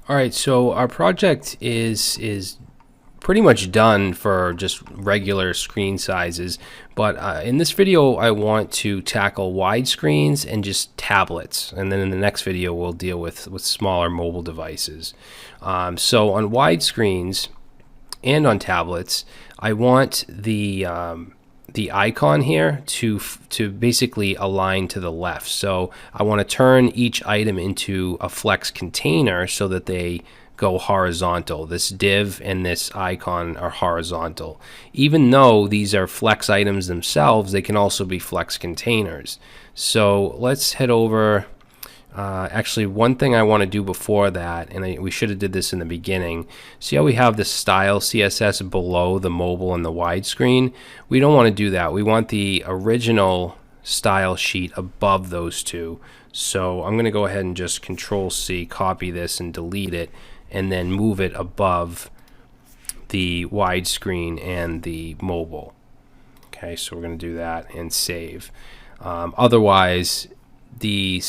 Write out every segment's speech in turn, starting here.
All right, so our project is pretty much done for just regular screen sizes, but in this video I want to tackle widescreens and just tablets, and then in the next video we'll deal with smaller mobile devices. So on widescreens and on tablets, I want the icon here to basically align to the left. So I want to turn each item into a flex container so that they go horizontal. This div and this icon are horizontal. Even though these are flex items themselves, they can also be flex containers. So let's head over. Actually, one thing I want to do before that, and we should have did this in the beginning. See how we have the style CSS below the mobile and the widescreen? We don't want to do that. We want the original style sheet above those two. So I'm going to go ahead and just Control C, copy this and delete it, and then move it above the widescreen and the mobile. Okay, so we're going to do that and save. Otherwise, the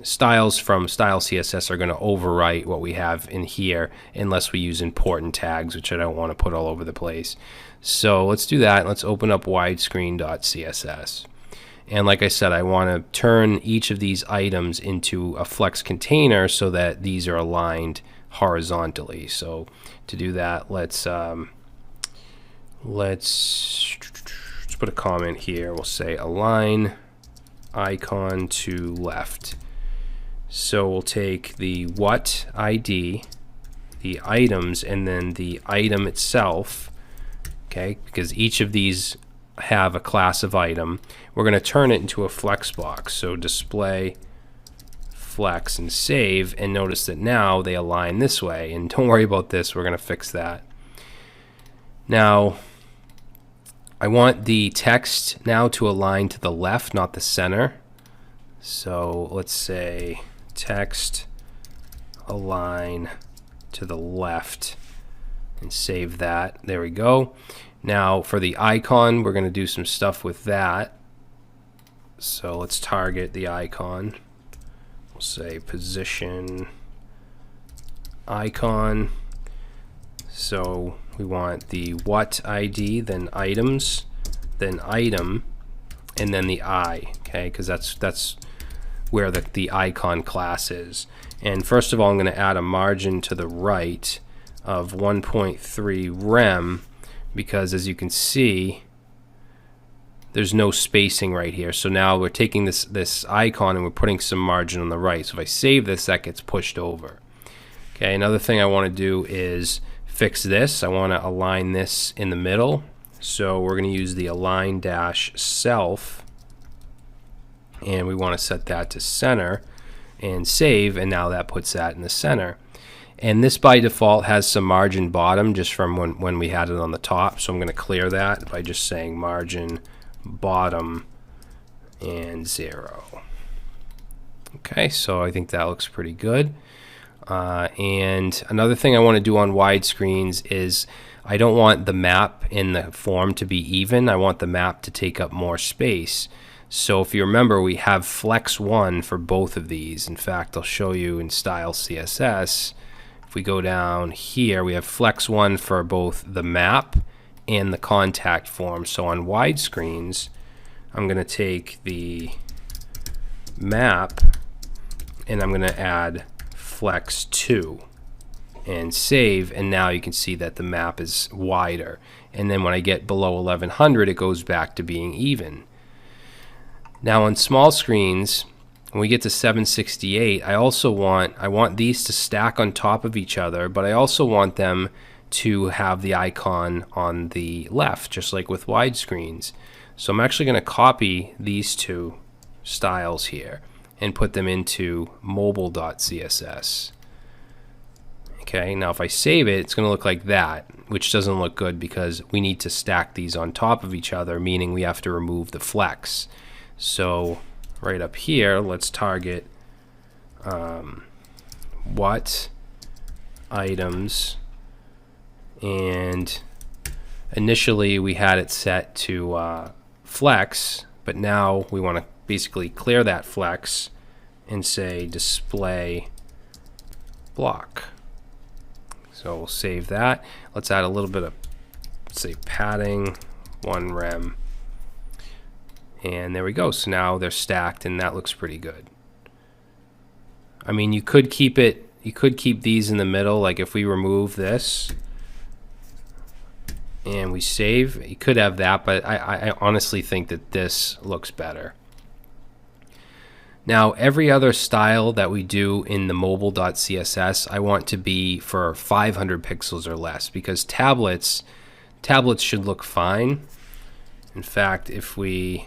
styles from style CSS are going to overwrite what we have in here unless we use important tags, which I don't want to put all over the place. So let's do that. Let's open up widescreen.css. And like I said, I want to turn each of these items into a flex container so that these are aligned horizontally. So to do that, let's put a comment here. We'll say align icon to left. So we'll take the what ID, the items, and then the item itself, okay, because each of these have a class of item. We're going to turn it into a flex box. So display flex and save, and notice that now they align this way, and don't worry about this, we're going to fix that. Now I want the text now to align to the left, not the center. So let's say text align to the left and save that. There we go. Now for the icon, we're going to do some stuff with that. So let's target the icon. We'll say position icon. So we want the what ID, then items, then item, and then the I, okay, because that's where the icon class is. And first of all, I'm going to add a margin to the right of 1.3 rem, because as you can see, there's no spacing right here. So now we're taking this icon and we're putting some margin on the right. So if I save this, that gets pushed over. Okay, another thing I want to do is fix this. I want to align this in the middle. So we're going to use the align dash self, and we want to set that to center and save, and now that puts that in the center. And this by default has some margin bottom just from when we had it on the top. So I'm going to clear that by just saying margin bottom and 0. Okay, so I think that looks pretty good. And another thing I want to do on widescreens is I don't want the map in the form to be even. I want the map to take up more space. So if you remember, we have flex 1 for both of these. In fact, I'll show you in style CSS. If we go down here, we have flex 1 for both the map and the contact form. So on widescreens, I'm going to take the map and I'm going to add flex 2 and save, and now you can see that the map is wider, and then when I get below 1100 it goes back to being even. Now on small screens, when we get to 768, I want these to stack on top of each other, but I also want them to have the icon on the left, just like with widescreens. So I'm actually going to copy these two styles here and put them into mobile.css. Okay, now if I save it, it's going to look like that, which doesn't look good because we need to stack these on top of each other, meaning we have to remove the flex. So right up here, let's target what items, and initially we had it set to flex, but now we want to basically clear that flex and say display block. So we'll save that. Let's add a little bit of, say, padding, 1 rem. And there we go. So now they're stacked, and that looks pretty good. I mean, you could keep it, you could keep these in the middle. Like if we remove this and we save, you could have that, but I honestly think that this looks better. Now, every other style that we do in the mobile.css, I want to be for 500 pixels or less, because tablets should look fine. In fact, if we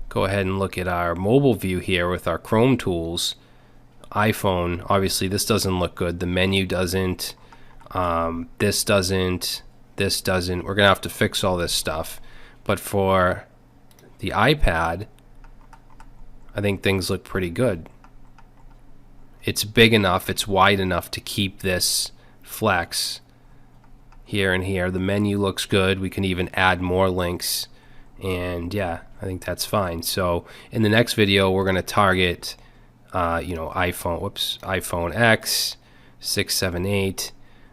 go ahead and look at our mobile view here with our Chrome tools, iPhone, obviously this doesn't look good. The menu doesn't, this doesn't, this doesn't. We're gonna have to fix all this stuff. But for the iPad, I think things look pretty good. It's big enough, it's wide enough to keep this flex here and here. The menu looks good. We can even add more links, and yeah, I think that's fine. So in the next video, we're going to target iPhone X 678,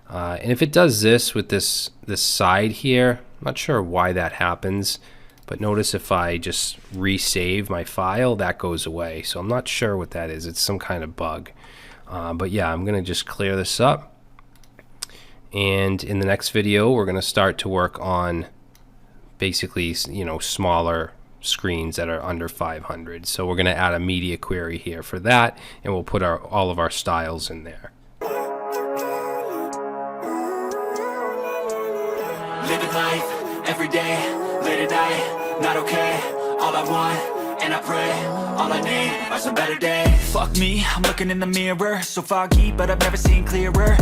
and if it does this with this side here, I'm not sure why that happens, but notice if I just resave my file, that goes away. So I'm not sure what that is. It's some kind of bug. But yeah, I'm going to just clear this up. And in the next video, we're going to start to work on basically, smaller screens that are under 500. So we're going to add a media query here for that, and we'll put all of our styles in there. Living life every day, late at night, not okay. All I want, and I pray, all I need are some better days. Fuck me, I'm looking in the mirror, so foggy, but I've never seen clearer.